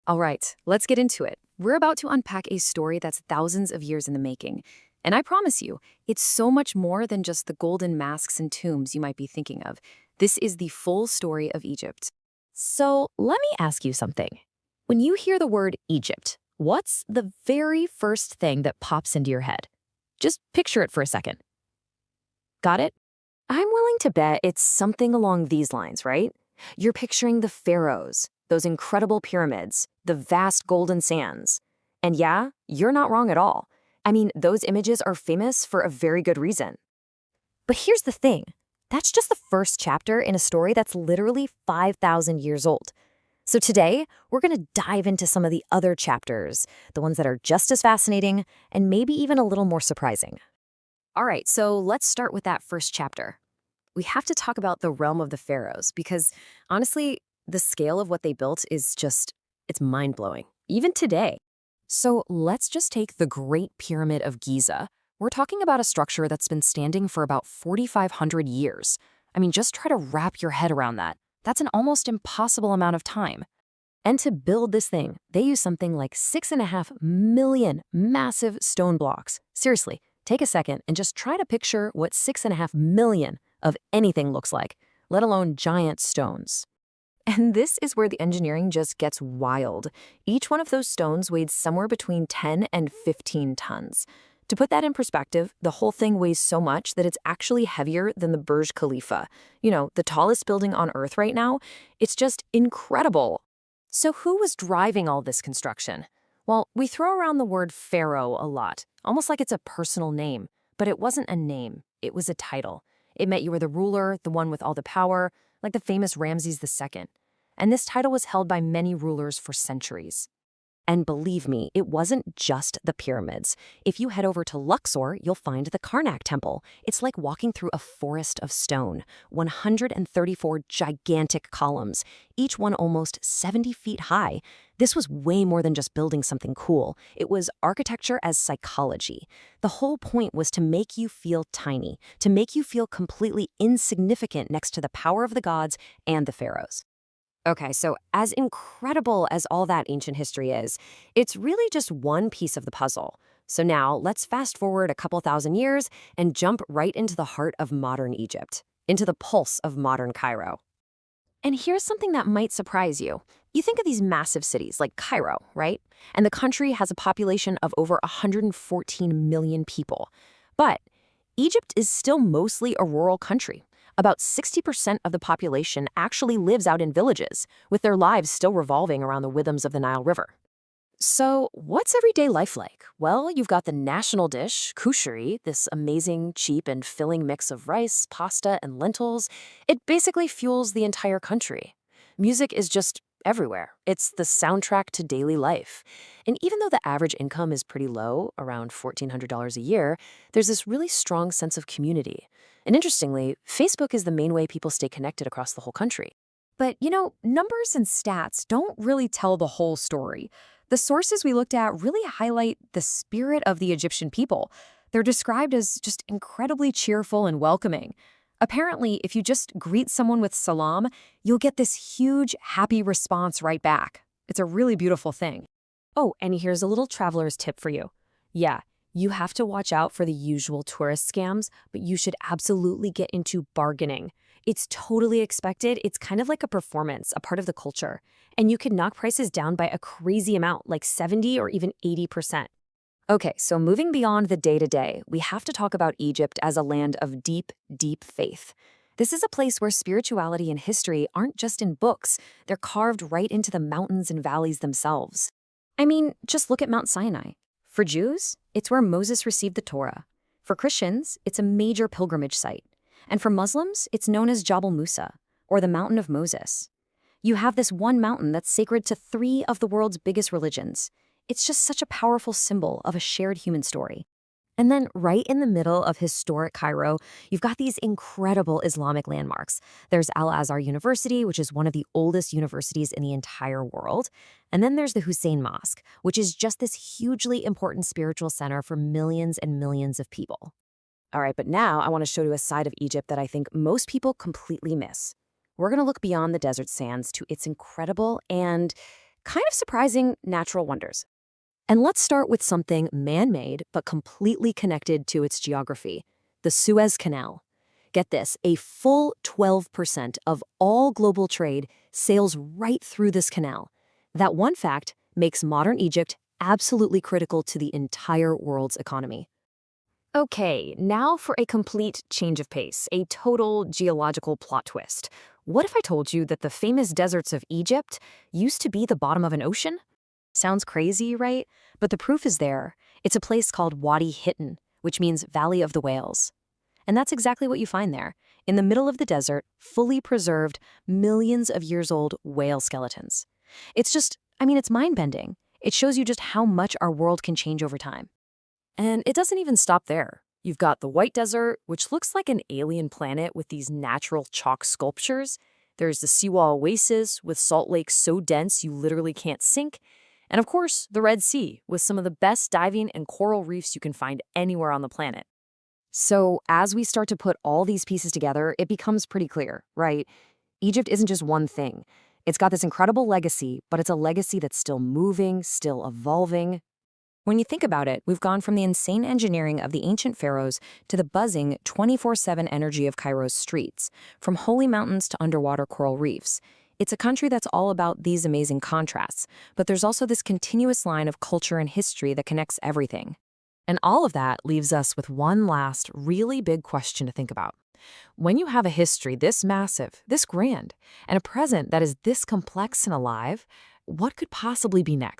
All right, let's get into it. We're about to unpack a story that's thousands of years in the making. And I promise you, it's so much more than just the golden masks and tombs you might be thinking of. This is the full story of Egypt. So let me ask you something. When you hear the word Egypt, what's the very first thing that pops into your head? Just picture it for a second. Got it? I'm willing to bet it's something along these lines, right? You're picturing the pharaohs, those incredible pyramids, the vast golden sands. And yeah, you're not wrong at all. I mean, those images are famous for a very good reason. But here's the thing. That's just the first chapter in a story that's literally 5,000 years old. So today, we're going to dive into some of the other chapters, the ones that are just as fascinating and maybe even a little more surprising. All right, so let's start with that first chapter. We have to talk about the realm of the pharaohs because honestly, the scale of what they built is just, it's mind-blowing, even today. So let's just take the Great Pyramid of Giza. We're talking about a structure that's been standing for about 4,500 years. I mean, just try to wrap your head around that. That's an almost impossible amount of time. And to build this thing, they use something like 6.5 million massive stone blocks. Seriously, take a second and just try to picture what 6.5 million of anything looks like, let alone giant stones. And this is where the engineering just gets wild. Each one of those stones weighed somewhere between 10 and 15 tons. To put that in perspective, the whole thing weighs so much that it's actually heavier than the Burj Khalifa. You know, the tallest building on Earth right now. It's just incredible. So who was driving all this construction? Well, we throw around the word pharaoh a lot, almost like it's a personal name. But it wasn't a name, it was a title. It meant you were the ruler, the one with all the power, like the famous Ramses II. And this title was held by many rulers for centuries. And believe me, it wasn't just the pyramids. If you head over to Luxor, you'll find the Karnak Temple. It's like walking through a forest of stone, 134 gigantic columns, each one almost 70 feet high. This was way more than just building something cool. It was architecture as psychology. The whole point was to make you feel tiny, to make you feel completely insignificant next to the power of the gods and the pharaohs. Okay, so as incredible as all that ancient history is, it's really just one piece of the puzzle. So now let's fast forward a couple thousand years and jump right into the heart of modern Egypt, into the pulse of modern Cairo. And here's something that might surprise you. You think of these massive cities like Cairo, right? And the country has a population of over 114 million people. But Egypt is still mostly a rural country. About 60% of the population actually lives out in villages, with their lives still revolving around the rhythms of the Nile River. So, what's everyday life like? Well, you've got the national dish, kushari, this amazing, cheap, and filling mix of rice, pasta, and lentils. It basically fuels the entire country. Music is just everywhere. It's the soundtrack to daily life. And even though the average income is pretty low, around $1,400 a year, there's this really strong sense of community. And interestingly, Facebook is the main way people stay connected across the whole country. But, numbers and stats don't really tell the whole story. The sources we looked at really highlight the spirit of the Egyptian people. They're described as just incredibly cheerful and welcoming. Apparently, if you just greet someone with salam, you'll get this huge, happy response right back. It's a really beautiful thing. Oh, and here's a little traveler's tip for you. Yeah, you have to watch out for the usual tourist scams, but you should absolutely get into bargaining. It's totally expected. It's kind of like a performance, a part of the culture. And you can knock prices down by a crazy amount, like 70 or even 80%. Okay, so moving beyond the day-to-day, we have to talk about Egypt as a land of deep, deep faith. This is a place where spirituality and history aren't just in books, they're carved right into the mountains and valleys themselves. I mean, just look at Mount Sinai. For Jews, it's where Moses received the Torah. For Christians, it's a major pilgrimage site. And for Muslims, it's known as Jabal Musa, or the Mountain of Moses. You have this one mountain that's sacred to 3 of the world's biggest religions. It's just such a powerful symbol of a shared human story. And then right in the middle of historic Cairo, you've got these incredible Islamic landmarks. There's Al-Azhar University, which is one of the oldest universities in the entire world. And then there's the Hussein Mosque, which is just this hugely important spiritual center for millions and millions of people. All right, but now I want to show you a side of Egypt that I think most people completely miss. We're going to look beyond the desert sands to its incredible and Kind of surprising natural wonders. And let's start with something man-made but completely connected to its geography, the Suez Canal. Get this, a full 12% of all global trade sails right through this canal. That one fact makes modern Egypt absolutely critical to the entire world's economy. Okay, now for a complete change of pace, a total geological plot twist. What if I told you that the famous deserts of Egypt used to be the bottom of an ocean? Sounds crazy, right? But the proof is there. It's a place called Wadi Hittin, which means Valley of the Whales. And that's exactly what you find there. In the middle of the desert, fully preserved, millions of years old whale skeletons. It's mind-bending. It shows you just how much our world can change over time. And it doesn't even stop there. You've got the White Desert, which looks like an alien planet with these natural chalk sculptures. There's the Siwa Oasis, with salt lakes so dense you literally can't sink. And of course, the Red Sea, with some of the best diving and coral reefs you can find anywhere on the planet. So as we start to put all these pieces together, it becomes pretty clear, right? Egypt isn't just one thing. It's got this incredible legacy, but it's a legacy that's still moving, still evolving. When you think about it, we've gone from the insane engineering of the ancient pharaohs to the buzzing 24/7 energy of Cairo's streets, from holy mountains to underwater coral reefs. It's a country that's all about these amazing contrasts, but there's also this continuous line of culture and history that connects everything. And all of that leaves us with one last really big question to think about. When you have a history this massive, this grand, and a present that is this complex and alive, what could possibly be next?